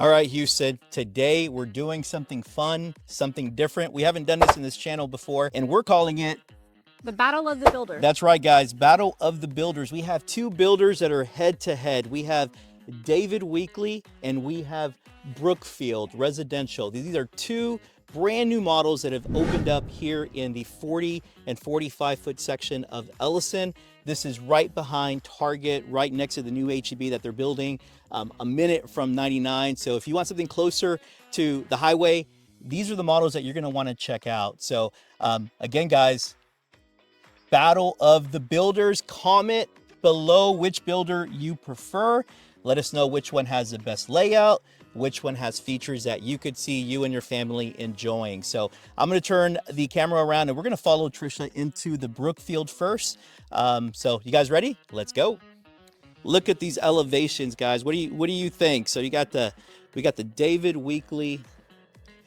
All right, Houston, today we're doing something fun, something different. We haven't done this in this channel before, and we're calling it the Battle of the Builders. That's right, guys, Battle of the Builders. We have two builders that are head to head. We have David Weekley and we have Brookfield Residential. These are two brand new models that have opened up here in the 40 and 45 foot section of Elyson. This is right behind Target, right next to the new H-E-B that they're building, a minute from 99. So if you want something closer to the highway, these are the models that you're gonna wanna check out. So again, guys, Battle of the Builders. Comment below which builder you prefer. Let us know which one has the best layout, which one has features that you could see you and your family enjoying. So I'm going to turn the camera around and we're going to follow Tricia into the Brookfield first. So you guys ready? Let's go. Look at these elevations, guys. What do you think? So we got the David Weekley.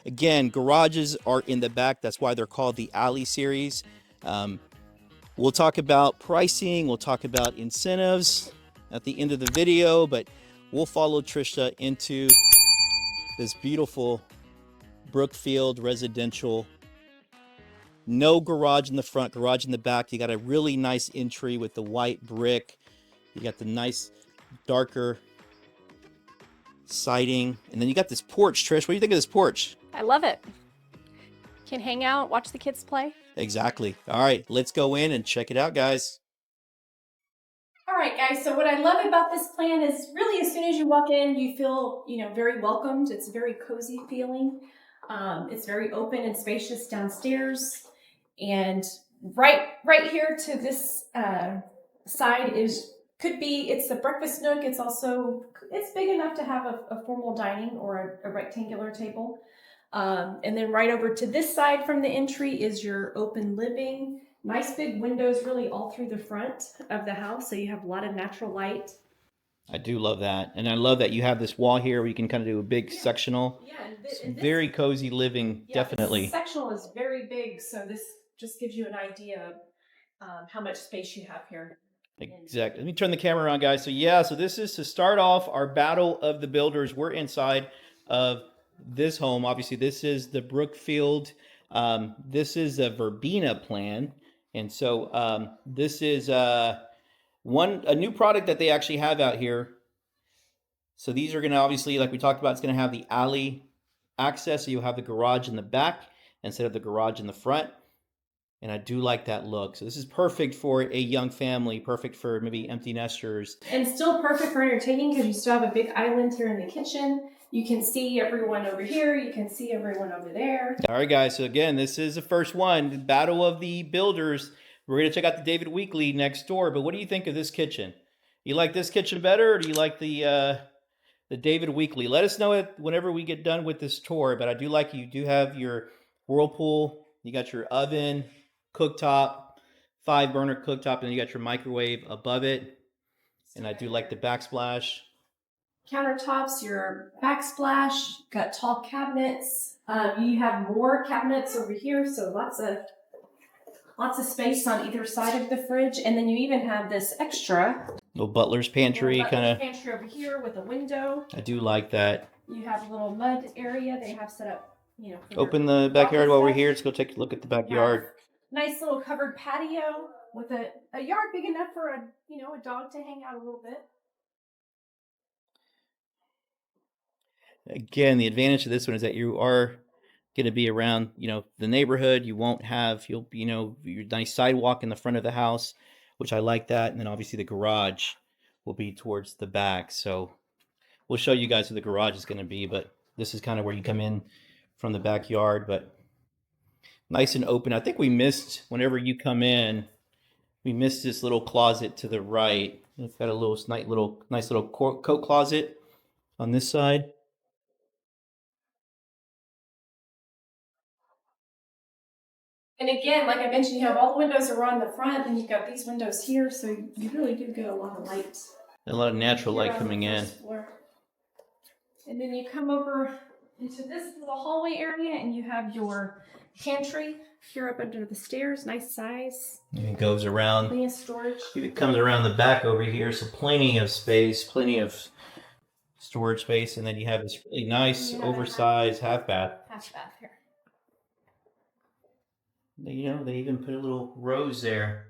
Again, garages are in the back. That's why they're called the Alley series. We'll talk about pricing. We'll talk about incentives at the end of the video, but we'll follow Tricia into this beautiful Brookfield residential. No garage in the front, garage in the back. You got a really nice entry with the white brick. You got the nice darker siding. And then you got this porch, Trish. What do you think of this porch? I love it. Can hang out, watch the kids play. Exactly. All right, let's go in and check it out, guys. All right, guys, so what I love about this plan is really as soon as you walk in, you feel, very welcomed. It's a very cozy feeling. It's very open and spacious downstairs. And right here to this side it's the breakfast nook. It's big enough to have a formal dining or a rectangular table. And then right over to this side from the entry is your open living. Nice big windows really all through the front of the house, so you have a lot of natural light. I do love that. And I love that you have this wall here where you can kind of do a big sectional. Yeah, it's very cozy living, definitely. This sectional is very big, so this just gives you an idea of how much space you have here. Exactly. Let me turn the camera around, guys. So yeah, so this is to start off our Battle of the Builders. We're inside of this home. Obviously, this is the Brookfield. This is a Verbena plan. And so this is a new product that they actually have out here. So these are going to obviously, like we talked about, it's going to have the alley access. So you'll have the garage in the back instead of the garage in the front. And I do like that look. So this is perfect for a young family, perfect for maybe empty nesters. And still perfect for entertaining because you still have a big island here in the kitchen. You can see everyone over here. You can see everyone over there. All right, guys. So again, this is the first one, the Battle of the Builders. We're going to check out the David Weekley next door. But what do you think of this kitchen? You like this kitchen better, or do you like the David Weekley? Let us know it whenever we get done with this tour. But I do like you do have your Whirlpool. You got your oven, cooktop, 5-burner cooktop, and you got your microwave above it. And I do like the backsplash. Countertops, your backsplash, got tall cabinets. You have more cabinets over here, so lots of space on either side of the fridge. And then you even have this extra little butler's pantry kind of pantry over here with a window. I do like that. You have a little mud area they have set up, Open the backyard while we're here. Let's go take a look at the backyard. Nice little covered patio with a yard big enough for a dog to hang out a little bit. Again, the advantage of this one is that you are going to be around, the neighborhood. You'll your nice sidewalk in the front of the house, which I like that. And then obviously the garage will be towards the back. So we'll show you guys what the garage is going to be, but this is kind of where you come in from the backyard, but nice and open. I think we missed, whenever you come in, we missed this little closet to the right. It's got a nice little coat closet on this side. And again, like I mentioned, you have all the windows are on the front, and you've got these windows here, so you really do get a lot of light. A lot of natural light coming in. Floor. And then you come over into this little hallway area, and you have your pantry here up under the stairs. Nice size. And it goes around. Plenty of storage. It comes around the back over here, so plenty of space, plenty of storage space, and then you have this really nice You have a oversized half bath. Half bath here. You know, they even put a little rose there.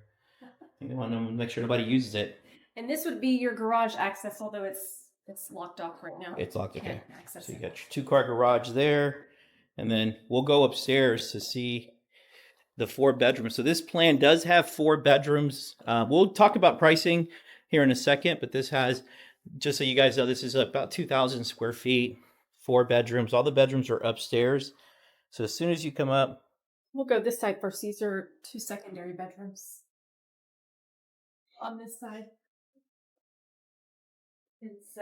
They want to make sure nobody uses it. And this would be your garage access, although it's locked off right now. It's locked, okay. Access So you it. got your 2-car garage there, and then we'll go upstairs to see the 4 bedrooms. So this plan does have 4 bedrooms. We'll talk about pricing here in a second, but this has, just so you guys know, this is about 2,000 square feet, 4 bedrooms. All the bedrooms are upstairs. So as soon as you come up, We'll go this side first. These are 2 secondary bedrooms on this side. It's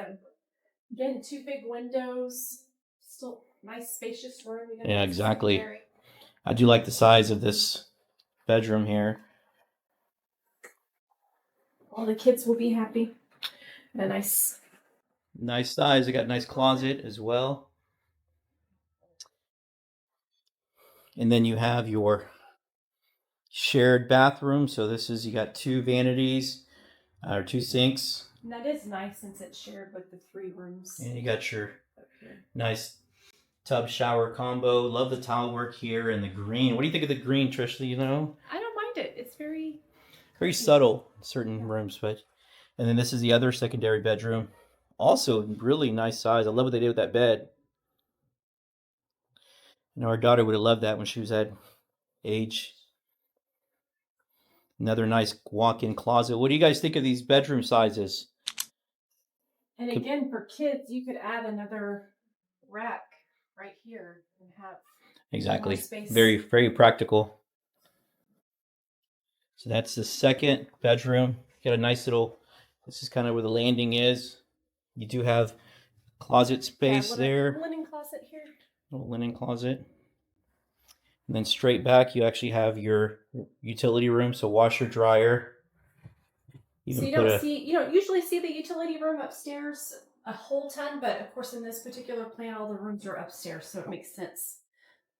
again 2 big windows. Still nice spacious room. Yeah, exactly. I do like the size of this bedroom here. All the kids will be happy. A nice size. They got a nice closet as well. And then you have your shared bathroom. So this is, you got 2 vanities or 2 sinks. And that is nice since it's shared with the 3 rooms. And you got your nice tub shower combo. Love the tile work here and the green. What do you think of the green, Tricia? You know? I don't mind it. It's very subtle in certain rooms, but. And then this is the other secondary bedroom. Also really nice size. I love what they did with that bed. You know, our daughter would have loved that when she was that age. Another nice walk-in closet. What do you guys think of these bedroom sizes? And again, for kids, you could add another rack right here and have exactly more space. Very, very practical. So that's the second bedroom. Got a nice little, this is kind of where the landing is. You do have closet space there. Linen closet here. Little linen closet. And then straight back, you actually have your utility room. So washer, dryer. So you don't usually see the utility room upstairs a whole ton, but of course in this particular plan, all the rooms are upstairs, so it makes sense.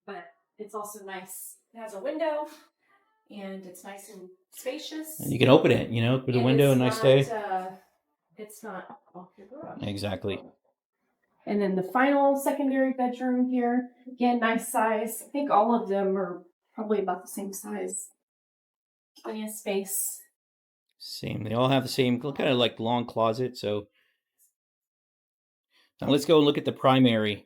But it's also nice. It has a window, and it's nice and spacious. And you can open it, you know, through the window, a nice day. It's not off your garage. Exactly. And then the final secondary bedroom here, again, nice size. I think all of them are probably about the same size. Plenty of space. Same. They all have the same kind of like long closet. So now let's go and look at the primary.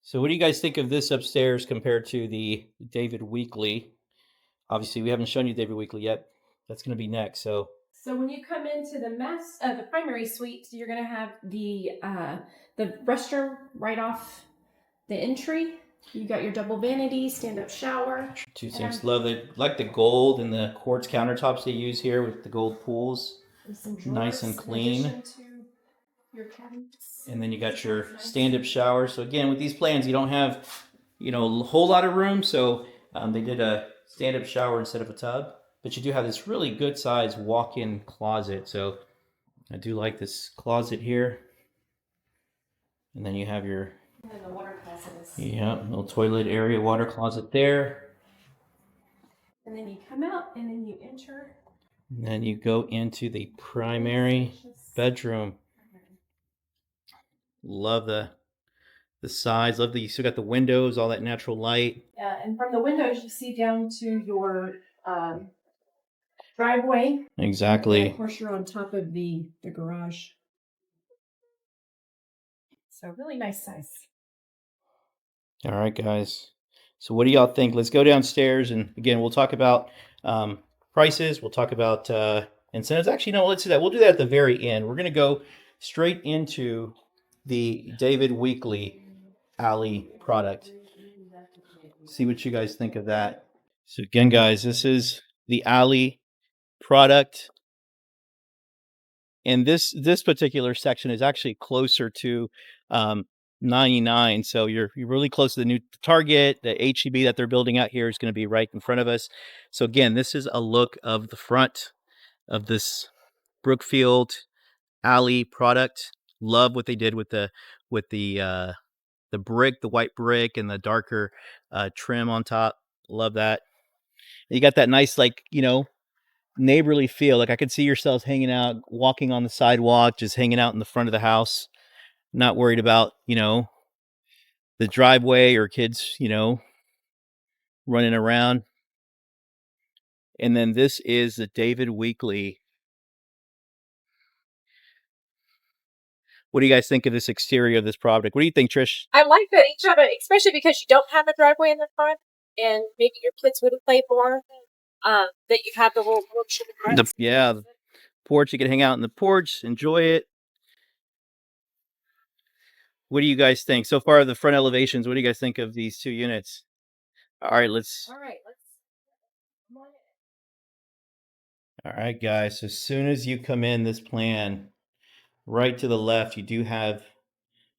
So what do you guys think of this upstairs compared to the David Weekley? Obviously, we haven't shown you David Weekley yet. That's going to be next. So when you come into the primary suite, you're going to have the restroom right off the entry. You got your double vanity, stand-up shower. 2 sinks. Love it. Like the gold and the quartz countertops they use here with the gold pools. Nice and clean. And then you got your stand-up shower. So again, with these plans, you don't have, you know, a whole lot of room. So they did a stand-up shower instead of a tub. But you do have this really good size walk-in closet. So I do like this closet here. And then you have your and the water closet is. Yeah, little toilet area, water closet there. And then you come out and then you enter. And then you go into the primary bedroom. Love the size. Love that you still got the windows, all that natural light. And from the windows you see down to your driveway. Exactly. And of course you're on top of the garage. So really nice size. All right, guys. So what do y'all think? Let's go downstairs, and again, we'll talk about prices. We'll talk about incentives. Actually, no, let's do that. We'll do that at the very end. We're going to go straight into the David Weekley Alley product. See what you guys think of that. So again, guys, this is the Alley product. And this particular section is actually closer to 99. So you're really close to the new Target. The HEB that they're building out here is going to be right in front of us. So again, this is a look of the front of this Brookfield Alley product. Love what they did with the brick, the white brick, and the darker trim on top. Love that. You got that nice, like, you know, neighborly feel. Like I could see yourselves hanging out, walking on the sidewalk, just hanging out in the front of the house. Not worried about, the driveway or kids, running around. And then this is the David Weekly. What do you guys think of this exterior of this product? What do you think, Trish? I like that each of it, especially because you don't have a driveway in the front, and maybe your kids would play more. That you have the little porch in the front. Yeah, the porch. You can hang out in the porch, enjoy it. What do you guys think so far? The front elevations. What do you guys think of these two units? All right, let's. All right, guys. So as soon as you come in this plan, right to the left, you do have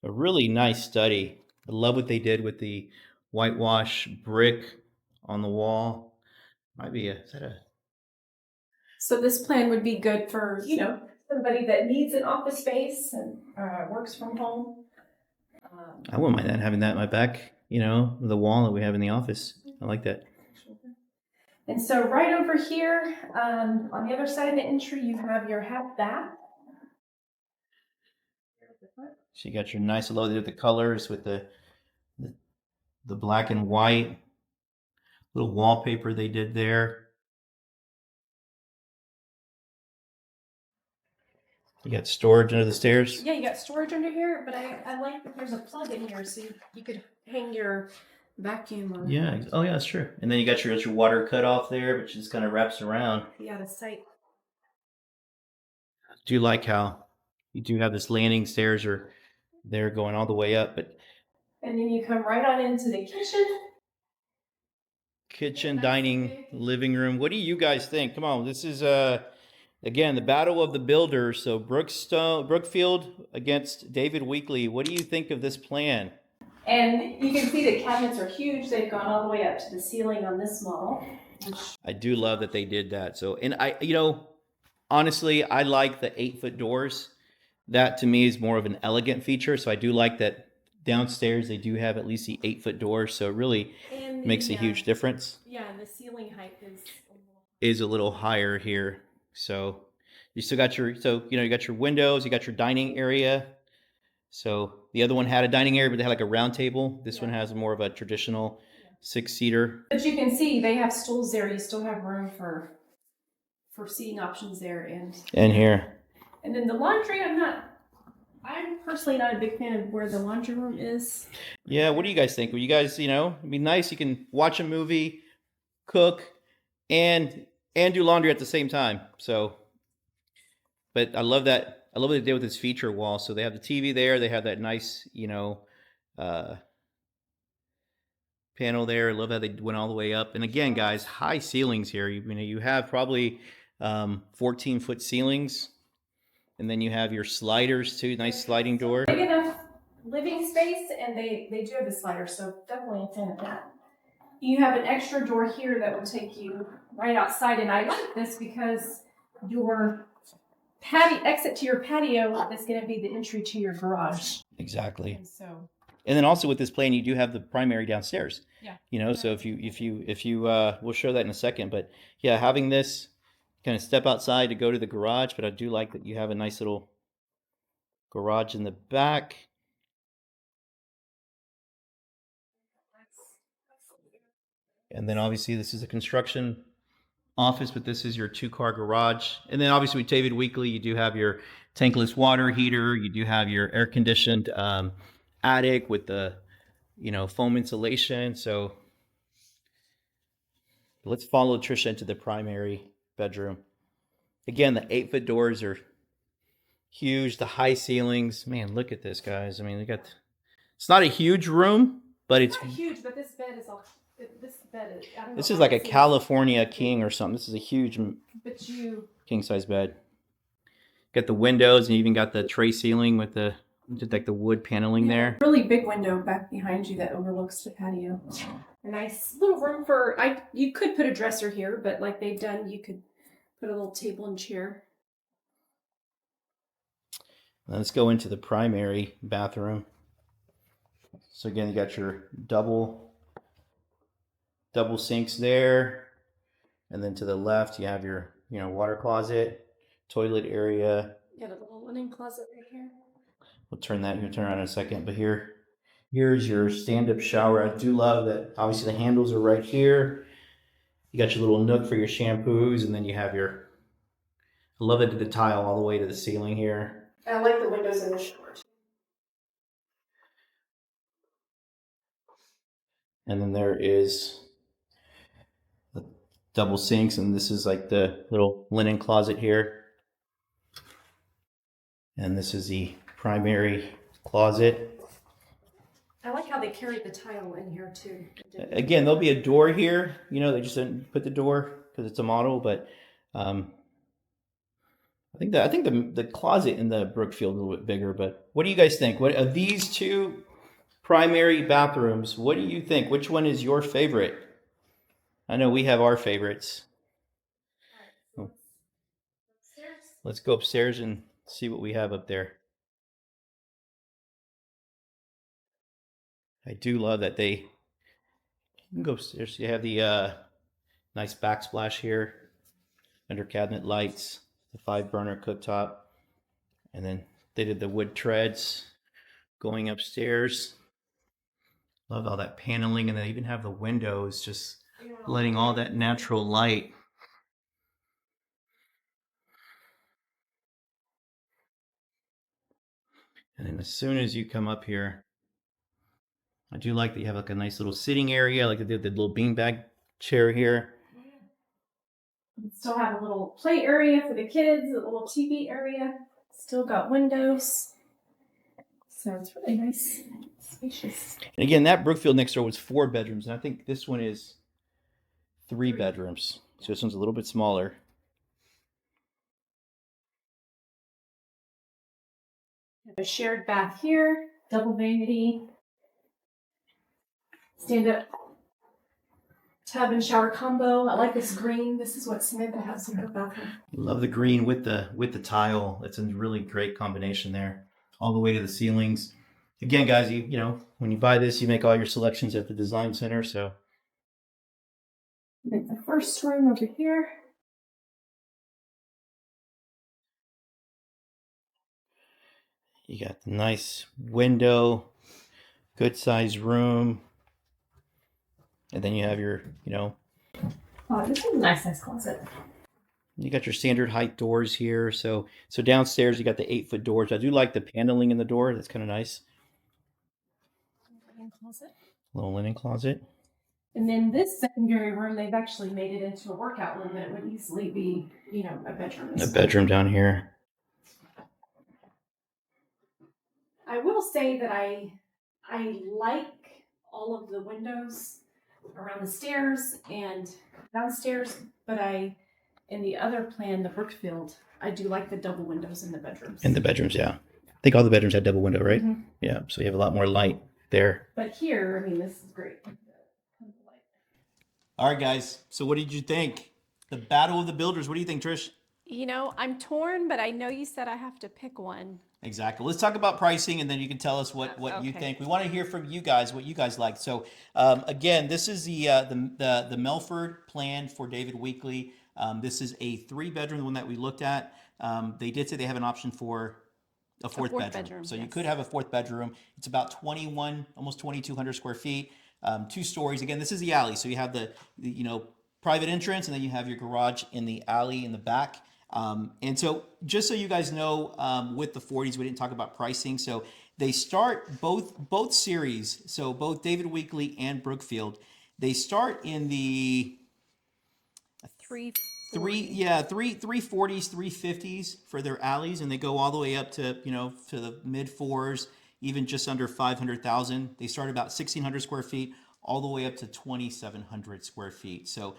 a really nice study. I love what they did with the whitewash brick on the wall. Might be is that a? So this plan would be good for, somebody that needs an office space and works from home. I wouldn't mind that having that in my back, the wall that we have in the office. I like that. And so right over here, on the other side of the entry, you have your half bath. So you got your nice low with the colors with the black and white little wallpaper they did there. You got storage under the stairs? Yeah, you got storage under here, but I like that there's a plug in here so you could hang your vacuum on. Yeah. Oh, yeah, that's true. And then you got your water cut off there, which just kind of wraps around. Yeah, the site. I do like how you do have this landing stairs or they're going all the way up, but. And then you come right on into the kitchen, dining, living room. What do you guys think? Come on, this is again the battle of the builders. So Brookfield against David Weekly. What do you think of this plan? And you can see the cabinets are huge. They've gone all the way up to the ceiling on this model. I do love that they did that. So, and honestly, I like the 8-foot doors. That to me is more of an elegant feature. So I do like that downstairs they do have at least the 8-foot doors. So it really makes a huge difference. Yeah, and the ceiling height is a little higher here. So you still got you got your windows, you got your dining area. So the other one had a dining area, but they had like a round table. This one has more of a traditional 6-seater. But you can see they have stools there. You still have room for seating options there and here. And then the laundry, I'm personally not a big fan of where the laundry room is. Yeah, what do you guys think? Well, you guys, it'd be nice. You can watch a movie, cook, and do laundry at the same time. So, but I love that. I love what they did with this feature wall. So they have the TV there. They have that nice, panel there. I love how they went all the way up. And again, guys, high ceilings here. You have probably 14-foot ceilings. And then you have your sliders too, nice sliding door. Big enough living space, and they do have the slider, so definitely a fan of that. You have an extra door here that will take you right outside, and I like this because your exit to your patio is going to be the entry to your garage. Exactly. And then also with this plan, you do have the primary downstairs. Yeah. So if you we'll show that in a second, but yeah, having this. Kind of step outside to go to the garage, but I do like that you have a nice little garage in the back. And then obviously this is a construction office, but this is your 2-car garage. And then obviously with David Weekly, you do have your tankless water heater. You do have your air conditioned attic with the, foam insulation. So let's follow Tricia into the primary bedroom. Again, the 8-foot doors are huge. The high ceilings, man, look at this, guys. I mean, it's not a huge room, but it's not huge. But this bed is I don't know. This is like a California king or something. This is a huge king size bed. Got the windows and you even got the tray ceiling with the wood paneling there. Really big window back behind you that overlooks the patio. A nice little room you could put a dresser here, but like they've done, you could put a little table and chair. Let's go into the primary bathroom. So again, you got your double sinks there. And then to the left, you have your, water closet, toilet area. Got a little linen closet right here. We'll turn that, turn around in a second, but here's your stand-up shower. I do love that. Obviously the handles are right here. You got your little nook for your shampoos, and then you have your, I love it, the tile all the way to the ceiling here. And I like the windows in the shower. And then there is the double sinks, and this is like the little linen closet here. And this is the primary closet. I like how they carried the tile in here too. Again, there'll be a door here. You know, they just didn't put the door because it's a model, but I think the closet in the Brookfield a little bit bigger. But what do you guys think? What of these two primary bathrooms? What do you think? Which one is your favorite? I know we have our favorites. Let's go upstairs and see what we have up there. I do love that you can go upstairs. You have the nice backsplash here, under cabinet lights, the 5-burner cooktop, and then they did the wood treads going upstairs. Love all that paneling, and they even have the windows just letting all that natural light. And then as soon as you come up here, I do like that you have like a nice little sitting area, like they did the little beanbag chair here. Still have a little play area for the kids, a little TV area. Still got windows. So it's really nice, spacious. And again, that Brookfield next door was 4 bedrooms, and I think this one is 3 bedrooms. So this one's a little bit smaller. Have a shared bath here, double vanity, stand up tub and shower combo. I like this green. This is what Samantha has in her bathroom. Love the green with the tile. It's a really great combination there, all the way to the ceilings. Again, guys, you know when you buy this, you make all your selections at the design center. So And the first room over here. you got the nice window, good sized room, and then you have your, Oh, this is a nice size closet. you got your standard height doors here. So downstairs you got the 8-foot doors. I do like the paneling in the door. That's kind of nice. Closet. Little linen closet. And then this secondary room, they've actually made it into a workout room that would easily be, a bedroom. A bedroom down here. I will say that I like all of the windows around the stairs and downstairs, but in the other plan, the Brookfield, I do like the double windows in the bedrooms. In the bedrooms, yeah. I think all the bedrooms had double window, right? Mm-hmm. Yeah, so you have a lot more light there. But here, this is great. All right, guys. So what did you think? The Battle of the Builders. What do you think, Trish? I'm torn, but I know you said I have to pick one. Exactly. Let's talk about pricing, and then you can tell us what you Okay. think. We want to hear from you guys what you guys like. So again, this is the Melford plan for David Weekley. This is a 3-bedroom, the one that we looked at. They did say they have an option for a fourth bedroom. So you could have a 4th bedroom. It's about almost 2,200 square feet, 2 stories. Again, this is the alley. So you have the private entrance, and then you have your garage in the alley in the back. And so just so you guys know, with the 40s, we didn't talk about pricing. So they start both series. So both David Weekley and Brookfield, they start in the 340s, 350s for their alleys, and they go all the way up to to the mid 4s, even just under 500,000. They start about 1,600 square feet, all the way up to 2,700 square feet. So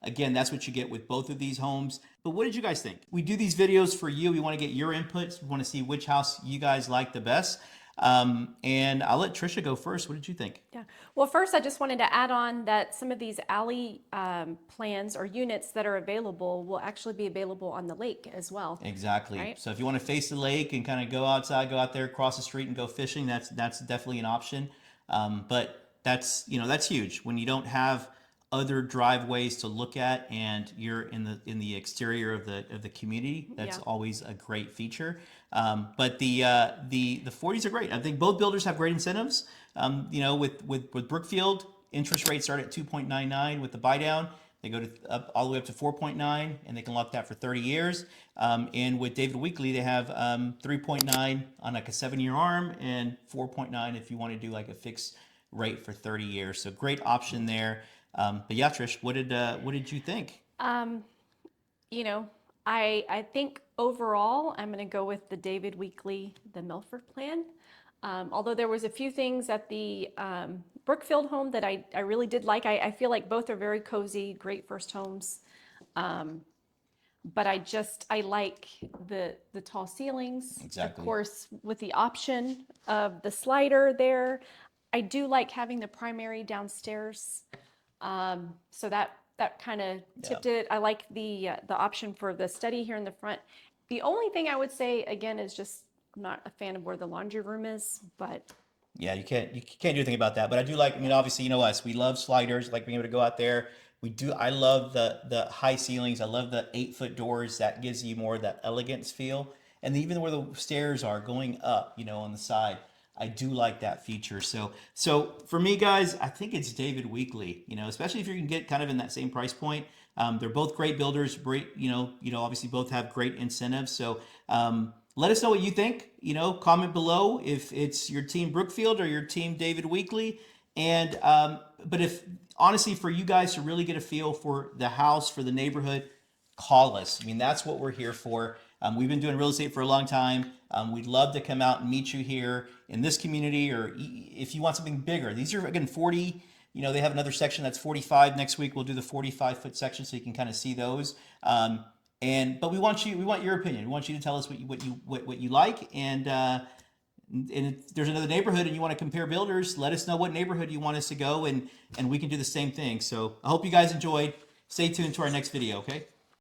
again, that's what you get with both of these homes. But what did you guys think? We do these videos for you. We want to get your inputs. We want to see which house you guys like the best. And I'll let Tricia go first. What did you think? Yeah. Well, first, I just wanted to add on that some of these alley plans or units that are available will actually be available on the lake as well. Exactly. Right? So if you want to face the lake and kind of go outside, go out there, cross the street and go fishing, that's definitely an option. But that's huge when you don't have other driveways to look at, and you're in the exterior of the community, that's Yeah. always a great feature. But the 40s are great. I think both builders have great incentives. You know, with Brookfield, interest rates start at 2.99 with the buy down. They go to up all the way up to 4.9, and they can lock that for 30 years. And with David Weekley, they have 3.9 on like a 7-year arm, and 4.9 if you want to do like a fixed rate for 30 years. So great option there. But yeah, Trish, what did you think? You know, I think overall I'm going to go with the David Weekley, the Milford plan. Although there was a few things at the Brookfield home that I really did like. I feel like both are very cozy, great first homes. But I like the tall ceilings. Exactly. Of course, with the option of the slider there. I do like having the primary downstairs. So that kind of tipped it. I like the option for the study here in the front. The only thing I would say again is just I'm not a fan of where the laundry room is, but Yeah, you can't do anything about that. But I do like. I mean, obviously, you know us. We love sliders. Like being able to go out there. We do. I love the high ceilings. I love the 8-foot doors. That gives you more of that elegance feel. And even where the stairs are going up, you know, on the side, I do like that feature. So for me, guys, I think it's David Weekley. You know, especially if you can get kind of in that same price point. They're both great builders. Great, obviously both have great incentives. So let us know what you think. You know, comment below if it's your team Brookfield or your team David Weekley. And but if honestly, for you guys to really get a feel for the house, for the neighborhood, call us. I mean, that's what we're here for. We've been doing real estate for a long time. We'd love to come out and meet you here in this community, or if you want something bigger. These are again 40. You know, they have another section that's 45. Next week we'll do the 45-foot section, so you can kind of see those. But we want your opinion. We want you to tell us what you like, and if there's another neighborhood and you want to compare builders, let us know what neighborhood you want us to go, and we can do the same thing. So I hope you guys enjoyed. Stay tuned to our next video, okay?